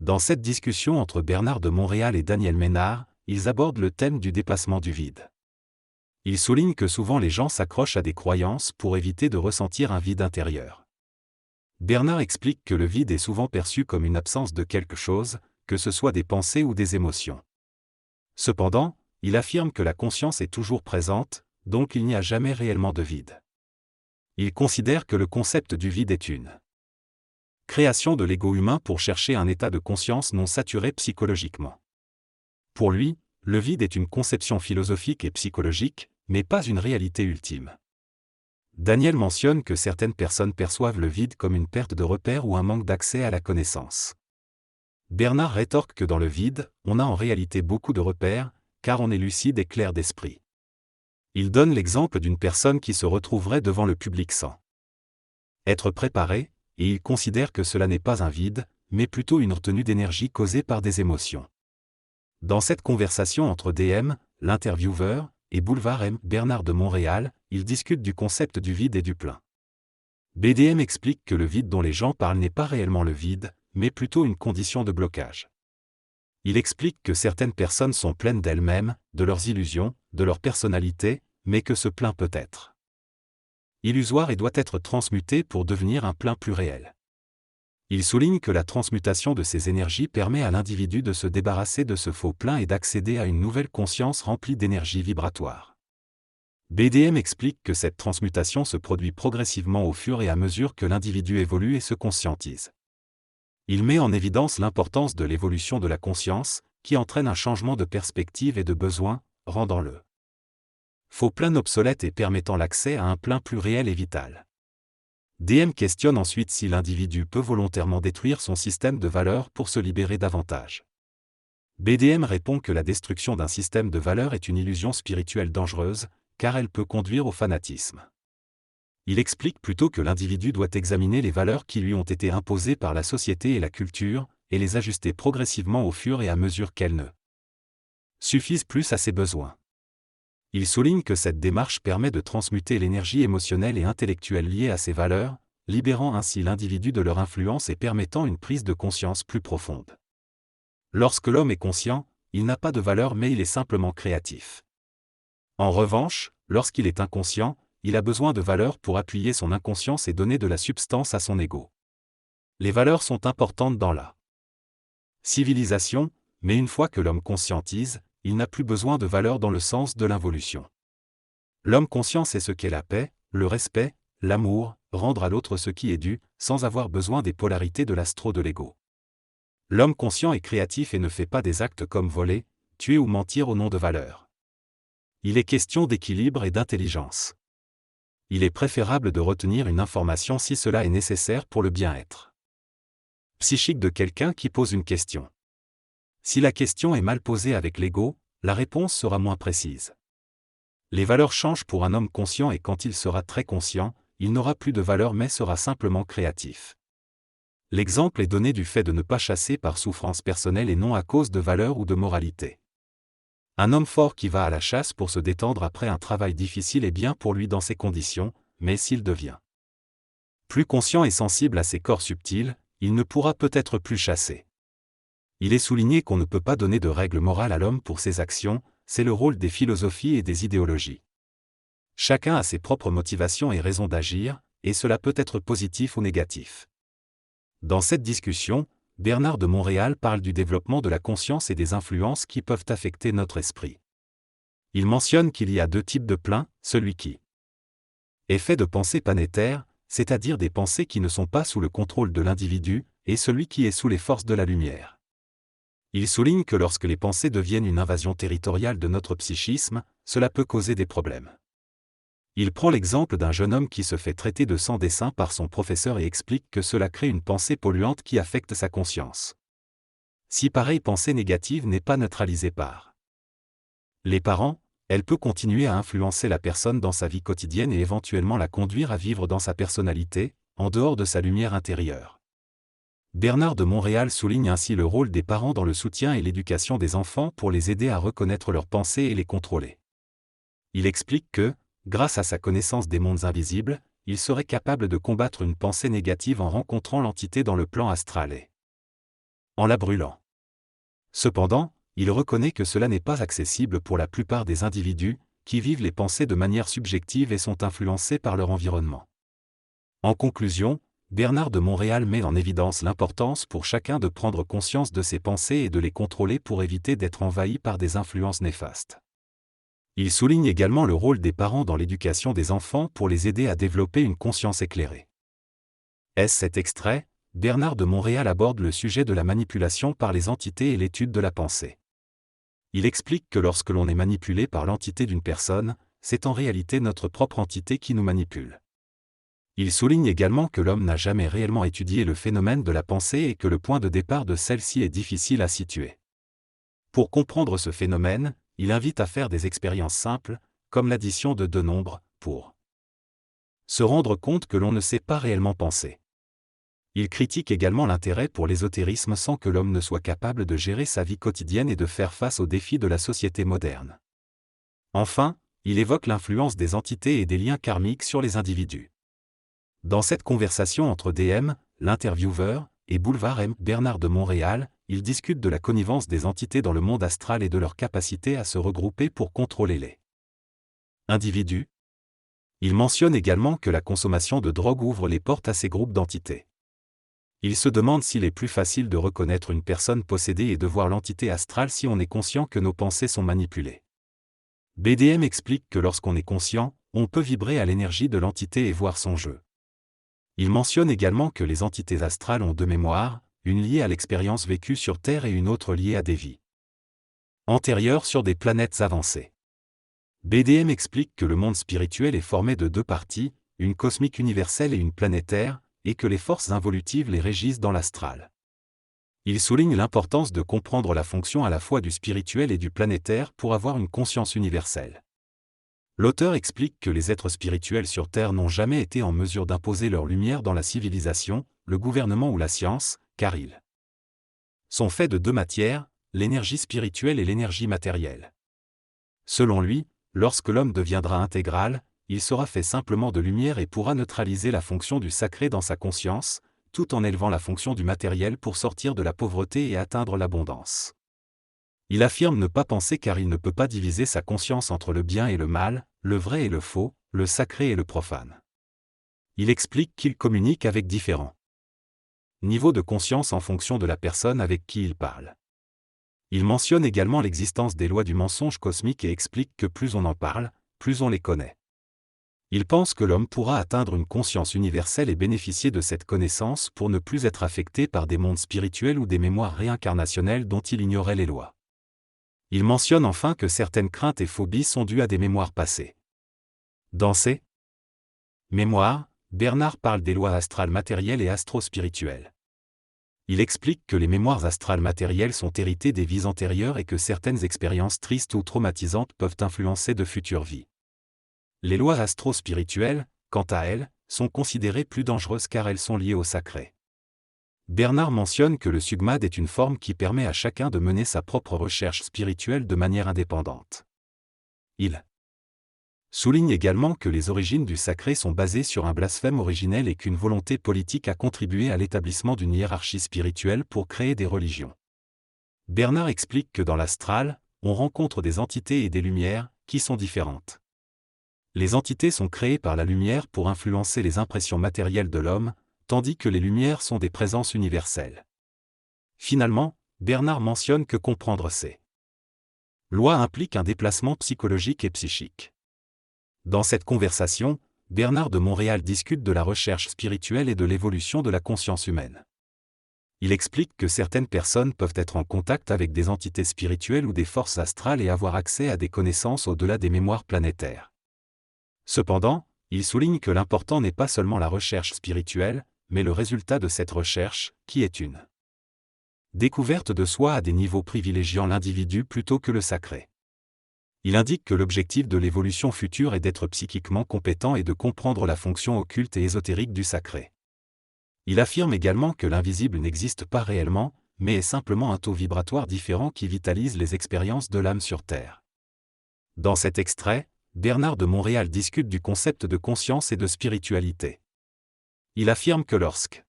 Dans cette discussion entre Bernard de Montréal et Daniel Ménard, ils abordent le thème du dépassement du vide. Ils soulignent que souvent les gens s'accrochent à des croyances pour éviter de ressentir un vide intérieur. Bernard explique que le vide est souvent perçu comme une absence de quelque chose, que ce soit des pensées ou des émotions. Cependant, il affirme que la conscience est toujours présente, donc il n'y a jamais réellement de vide. Il considère que le concept du vide est une création de l'ego humain pour chercher un état de conscience non saturé psychologiquement. Pour lui, le vide est une conception philosophique et psychologique, mais pas une réalité ultime. Daniel mentionne que certaines personnes perçoivent le vide comme une perte de repère ou un manque d'accès à la connaissance. Bernard rétorque que dans le vide, on a en réalité beaucoup de repères, car on est lucide et clair d'esprit. Il donne l'exemple d'une personne qui se retrouverait devant le public sans être préparée, et il considère que cela n'est pas un vide, mais plutôt une retenue d'énergie causée par des émotions. Dans cette conversation entre DM, l'intervieweur, et Boulevard M, Bernard de Montréal, ils discutent du concept du vide et du plein. BDM explique que le vide dont les gens parlent n'est pas réellement le vide, mais plutôt une condition de blocage. Il explique que certaines personnes sont pleines d'elles-mêmes, de leurs illusions, de leur personnalité, mais que ce plein peut être illusoire et doit être transmuté pour devenir un plein plus réel. Il souligne que la transmutation de ces énergies permet à l'individu de se débarrasser de ce faux plein et d'accéder à une nouvelle conscience remplie d'énergie vibratoire. BDM explique que cette transmutation se produit progressivement au fur et à mesure que l'individu évolue et se conscientise. Il met en évidence l'importance de l'évolution de la conscience, qui entraîne un changement de perspective et de besoin, rendant le faux plein obsolète et permettant l'accès à un plein plus réel et vital. DM questionne ensuite si l'individu peut volontairement détruire son système de valeurs pour se libérer davantage. BDM répond que la destruction d'un système de valeurs est une illusion spirituelle dangereuse, car elle peut conduire au fanatisme. Il explique plutôt que l'individu doit examiner les valeurs qui lui ont été imposées par la société et la culture, et les ajuster progressivement au fur et à mesure qu'elles ne suffisent plus à ses besoins. Il souligne que cette démarche permet de transmuter l'énergie émotionnelle et intellectuelle liée à ces valeurs, libérant ainsi l'individu de leur influence et permettant une prise de conscience plus profonde. Lorsque l'homme est conscient, il n'a pas de valeur mais il est simplement créatif. En revanche, lorsqu'il est inconscient, il a besoin de valeurs pour appuyer son inconscience et donner de la substance à son ego. Les valeurs sont importantes dans la civilisation, mais une fois que l'homme conscientise, il n'a plus besoin de valeurs dans le sens de l'involution. L'homme conscient sait ce qu'est la paix, le respect, l'amour, rendre à l'autre ce qui est dû, sans avoir besoin des polarités de l'astro de l'ego. L'homme conscient est créatif et ne fait pas des actes comme voler, tuer ou mentir au nom de valeurs. Il est question d'équilibre et d'intelligence. Il est préférable de retenir une information si cela est nécessaire pour le bien-être psychique de quelqu'un qui pose une question. Si la question est mal posée avec l'ego, la réponse sera moins précise. Les valeurs changent pour un homme conscient et quand il sera très conscient, il n'aura plus de valeur mais sera simplement créatif. L'exemple est donné du fait de ne pas chasser par souffrance personnelle et non à cause de valeurs ou de moralité. Un homme fort qui va à la chasse pour se détendre après un travail difficile est bien pour lui dans ces conditions, mais s'il devient plus conscient et sensible à ses corps subtils, il ne pourra peut-être plus chasser. Il est souligné qu'on ne peut pas donner de règles morales à l'homme pour ses actions, c'est le rôle des philosophies et des idéologies. Chacun a ses propres motivations et raisons d'agir, et cela peut être positif ou négatif. Dans cette discussion, Bernard de Montréal parle du développement de la conscience et des influences qui peuvent affecter notre esprit. Il mentionne qu'il y a deux types de plein, celui qui est fait de pensées planétaires, c'est-à-dire des pensées qui ne sont pas sous le contrôle de l'individu, et celui qui est sous les forces de la lumière. Il souligne que lorsque les pensées deviennent une invasion territoriale de notre psychisme, cela peut causer des problèmes. Il prend l'exemple d'un jeune homme qui se fait traiter de sans dessin par son professeur et explique que cela crée une pensée polluante qui affecte sa conscience. Si pareille pensée négative n'est pas neutralisée par les parents, elle peut continuer à influencer la personne dans sa vie quotidienne et éventuellement la conduire à vivre dans sa personnalité, en dehors de sa lumière intérieure. Bernard de Montréal souligne ainsi le rôle des parents dans le soutien et l'éducation des enfants pour les aider à reconnaître leurs pensées et les contrôler. Il explique que, grâce à sa connaissance des mondes invisibles, il serait capable de combattre une pensée négative en rencontrant l'entité dans le plan astral et en la brûlant. Cependant, il reconnaît que cela n'est pas accessible pour la plupart des individus, qui vivent les pensées de manière subjective et sont influencés par leur environnement. En conclusion, Bernard de Montréal met en évidence l'importance pour chacun de prendre conscience de ses pensées et de les contrôler pour éviter d'être envahi par des influences néfastes. Il souligne également le rôle des parents dans l'éducation des enfants pour les aider à développer une conscience éclairée. Cet extrait, Bernard de Montréal aborde le sujet de la manipulation par les entités et l'étude de la pensée. Il explique que lorsque l'on est manipulé par l'entité d'une personne, c'est en réalité notre propre entité qui nous manipule. Il souligne également que l'homme n'a jamais réellement étudié le phénomène de la pensée et que le point de départ de celle-ci est difficile à situer. Pour comprendre ce phénomène, il invite à faire des expériences simples, comme l'addition de deux nombres, pour se rendre compte que l'on ne sait pas réellement penser. Il critique également l'intérêt pour l'ésotérisme sans que l'homme ne soit capable de gérer sa vie quotidienne et de faire face aux défis de la société moderne. Enfin, il évoque l'influence des entités et des liens karmiques sur les individus. Dans cette conversation entre DM, l'intervieweur, et Boulevard M. Bernard de Montréal, il discute de la connivence des entités dans le monde astral et de leur capacité à se regrouper pour contrôler les individus. Il mentionne également que la consommation de drogue ouvre les portes à ces groupes d'entités. Il se demande s'il est plus facile de reconnaître une personne possédée et de voir l'entité astrale si on est conscient que nos pensées sont manipulées. BDM explique que lorsqu'on est conscient, on peut vibrer à l'énergie de l'entité et voir son jeu. Il mentionne également que les entités astrales ont deux mémoires, une liée à l'expérience vécue sur Terre et une autre liée à des vies antérieures sur des planètes avancées. BDM explique que le monde spirituel est formé de deux parties, une cosmique universelle et une planétaire, et que les forces involutives les régissent dans l'astral. Il souligne l'importance de comprendre la fonction à la fois du spirituel et du planétaire pour avoir une conscience universelle. L'auteur explique que les êtres spirituels sur Terre n'ont jamais été en mesure d'imposer leur lumière dans la civilisation, le gouvernement ou la science, car ils sont faits de deux matières, l'énergie spirituelle et l'énergie matérielle. Selon lui, lorsque l'homme deviendra intégral, il sera fait simplement de lumière et pourra neutraliser la fonction du sacré dans sa conscience, tout en élevant la fonction du matériel pour sortir de la pauvreté et atteindre l'abondance. Il affirme ne pas penser car il ne peut pas diviser sa conscience entre le bien et le mal, le vrai et le faux, le sacré et le profane. Il explique qu'il communique avec différents niveaux de conscience en fonction de la personne avec qui il parle. Il mentionne également l'existence des lois du mensonge cosmique et explique que plus on en parle, plus on les connaît. Il pense que l'homme pourra atteindre une conscience universelle et bénéficier de cette connaissance pour ne plus être affecté par des mondes spirituels ou des mémoires réincarnationnelles dont il ignorait les lois. Il mentionne enfin que certaines craintes et phobies sont dues à des mémoires passées. Dans ses mémoires, Bernard parle des lois astrales matérielles et astro-spirituelles. Il explique que les mémoires astrales matérielles sont héritées des vies antérieures et que certaines expériences tristes ou traumatisantes peuvent influencer de futures vies. Les lois astro-spirituelles, quant à elles, sont considérées plus dangereuses car elles sont liées au sacré. Bernard mentionne que le Sugmad est une forme qui permet à chacun de mener sa propre recherche spirituelle de manière indépendante. Il souligne également que les origines du sacré sont basées sur un blasphème originel et qu'une volonté politique a contribué à l'établissement d'une hiérarchie spirituelle pour créer des religions. Bernard explique que dans l'astral, on rencontre des entités et des lumières, qui sont différentes. Les entités sont créées par la lumière pour influencer les impressions matérielles de l'homme, tandis que les lumières sont des présences universelles. Finalement, Bernard mentionne que comprendre ces lois implique un déplacement psychologique et psychique. Dans cette conversation, Bernard de Montréal discute de la recherche spirituelle et de l'évolution de la conscience humaine. Il explique que certaines personnes peuvent être en contact avec des entités spirituelles ou des forces astrales et avoir accès à des connaissances au-delà des mémoires planétaires. Cependant, il souligne que l'important n'est pas seulement la recherche spirituelle, mais le résultat de cette recherche, qui est une découverte de soi à des niveaux privilégiant l'individu plutôt que le sacré. Il indique que l'objectif de l'évolution future est d'être psychiquement compétent et de comprendre la fonction occulte et ésotérique du sacré. Il affirme également que l'invisible n'existe pas réellement, mais est simplement un taux vibratoire différent qui vitalise les expériences de l'âme sur Terre. Dans cet extrait, Bernard de Montréal discute du concept de conscience et de spiritualité. Il affirme que lorsque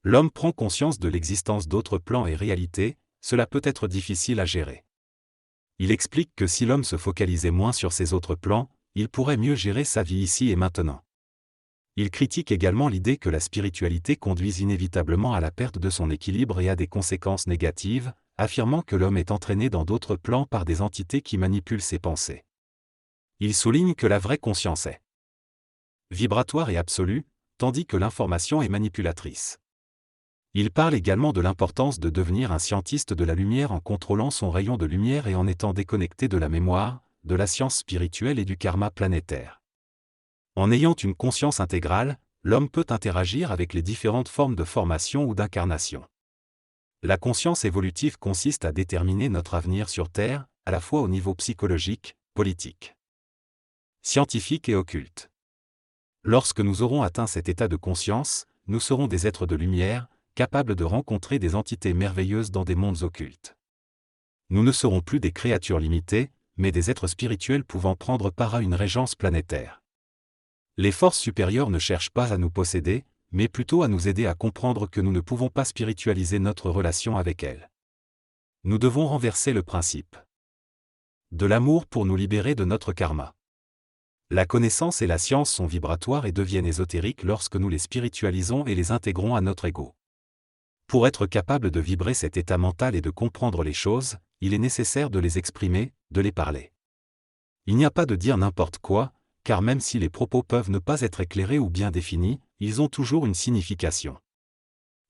L'homme prend conscience de l'existence d'autres plans et réalités, cela peut être difficile à gérer. Il explique que si l'homme se focalisait moins sur ces autres plans, il pourrait mieux gérer sa vie ici et maintenant. Il critique également l'idée que la spiritualité conduise inévitablement à la perte de son équilibre et à des conséquences négatives, affirmant que l'homme est entraîné dans d'autres plans par des entités qui manipulent ses pensées. Il souligne que la vraie conscience est vibratoire et absolue, tandis que l'information est manipulatrice. Il parle également de l'importance de devenir un scientiste de la lumière en contrôlant son rayon de lumière et en étant déconnecté de la mémoire, de la science spirituelle et du karma planétaire. En ayant une conscience intégrale, l'homme peut interagir avec les différentes formes de formation ou d'incarnation. La conscience évolutive consiste à déterminer notre avenir sur Terre, à la fois au niveau psychologique, politique, scientifique et occulte. Lorsque nous aurons atteint cet état de conscience, nous serons des êtres de lumière, capables de rencontrer des entités merveilleuses dans des mondes occultes. Nous ne serons plus des créatures limitées, mais des êtres spirituels pouvant prendre part à une régence planétaire. Les forces supérieures ne cherchent pas à nous posséder, mais plutôt à nous aider à comprendre que nous ne pouvons pas spiritualiser notre relation avec elles. Nous devons renverser le principe de l'amour pour nous libérer de notre karma. La connaissance et la science sont vibratoires et deviennent ésotériques lorsque nous les spiritualisons et les intégrons à notre ego. Pour être capable de vibrer cet état mental et de comprendre les choses, il est nécessaire de les exprimer, de les parler. Il n'y a pas de dire n'importe quoi, car même si les propos peuvent ne pas être éclairés ou bien définis, ils ont toujours une signification.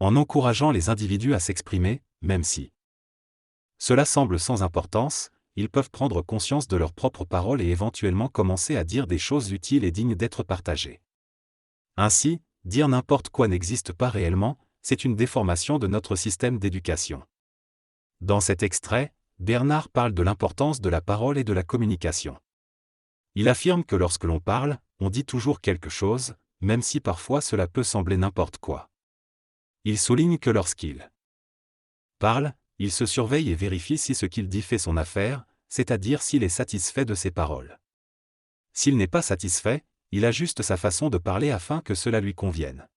En encourageant les individus à s'exprimer, même si cela semble sans importance, ils peuvent prendre conscience de leurs propres paroles et éventuellement commencer à dire des choses utiles et dignes d'être partagées. Ainsi, dire n'importe quoi n'existe pas réellement, c'est une déformation de notre système d'éducation. Dans cet extrait, Bernard parle de l'importance de la parole et de la communication. Il affirme que lorsque l'on parle, on dit toujours quelque chose, même si parfois cela peut sembler n'importe quoi. Il souligne que lorsqu'il parle, il se surveille et vérifie si ce qu'il dit fait son affaire, c'est-à-dire s'il est satisfait de ses paroles. S'il n'est pas satisfait, il ajuste sa façon de parler afin que cela lui convienne.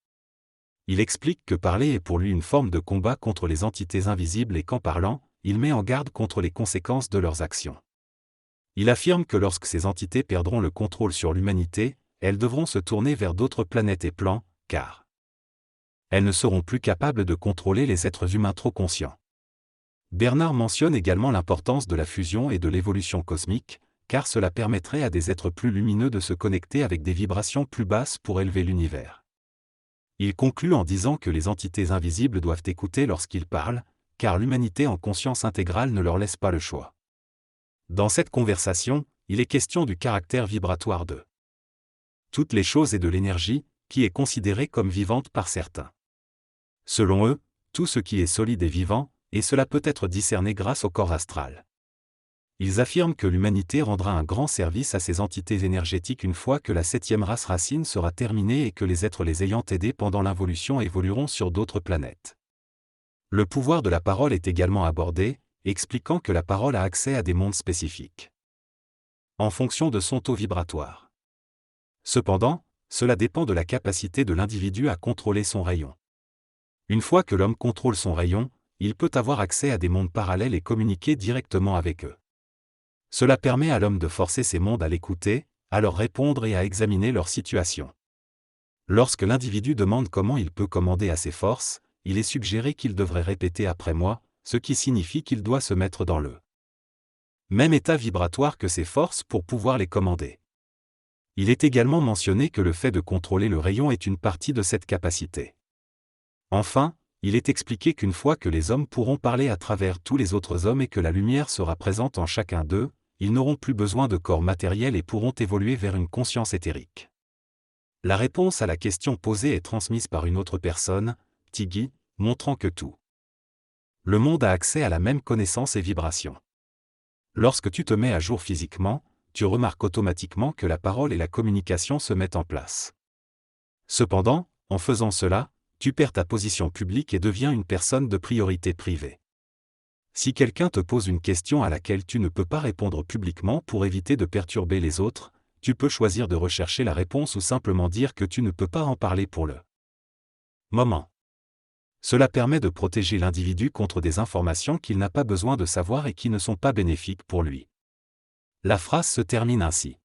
Il explique que parler est pour lui une forme de combat contre les entités invisibles et qu'en parlant, il met en garde contre les conséquences de leurs actions. Il affirme que lorsque ces entités perdront le contrôle sur l'humanité, elles devront se tourner vers d'autres planètes et plans, car elles ne seront plus capables de contrôler les êtres humains trop conscients. Bernard mentionne également l'importance de la fusion et de l'évolution cosmique, car cela permettrait à des êtres plus lumineux de se connecter avec des vibrations plus basses pour élever l'univers. Il conclut en disant que les entités invisibles doivent écouter lorsqu'ils parlent, car l'humanité en conscience intégrale ne leur laisse pas le choix. Dans cette conversation, il est question du caractère vibratoire de toutes les choses et de l'énergie, qui est considérée comme vivante par certains. Selon eux, tout ce qui est solide est vivant, et cela peut être discerné grâce au corps astral. Ils affirment que l'humanité rendra un grand service à ces entités énergétiques une fois que la 7e race racine sera terminée et que les êtres les ayant aidés pendant l'involution évolueront sur d'autres planètes. Le pouvoir de la parole est également abordé, expliquant que la parole a accès à des mondes spécifiques en fonction de son taux vibratoire. Cependant, cela dépend de la capacité de l'individu à contrôler son rayon. Une fois que l'homme contrôle son rayon, il peut avoir accès à des mondes parallèles et communiquer directement avec eux. Cela permet à l'homme de forcer ces mondes à l'écouter, à leur répondre et à examiner leur situation. Lorsque l'individu demande comment il peut commander à ses forces, il est suggéré qu'il devrait répéter après moi, ce qui signifie qu'il doit se mettre dans le même état vibratoire que ses forces pour pouvoir les commander. Il est également mentionné que le fait de contrôler le rayon est une partie de cette capacité. Enfin, il est expliqué qu'une fois que les hommes pourront parler à travers tous les autres hommes et que la lumière sera présente en chacun d'eux, ils n'auront plus besoin de corps matériels et pourront évoluer vers une conscience éthérique. La réponse à la question posée est transmise par une autre personne, Tigui, montrant que tout le monde a accès à la même connaissance et vibration. Lorsque tu te mets à jour physiquement, tu remarques automatiquement que la parole et la communication se mettent en place. Cependant, en faisant cela, tu perds ta position publique et deviens une personne de priorité privée. Si quelqu'un te pose une question à laquelle tu ne peux pas répondre publiquement pour éviter de perturber les autres, tu peux choisir de rechercher la réponse ou simplement dire que tu ne peux pas en parler pour le moment. Cela permet de protéger l'individu contre des informations qu'il n'a pas besoin de savoir et qui ne sont pas bénéfiques pour lui. La phrase se termine ainsi.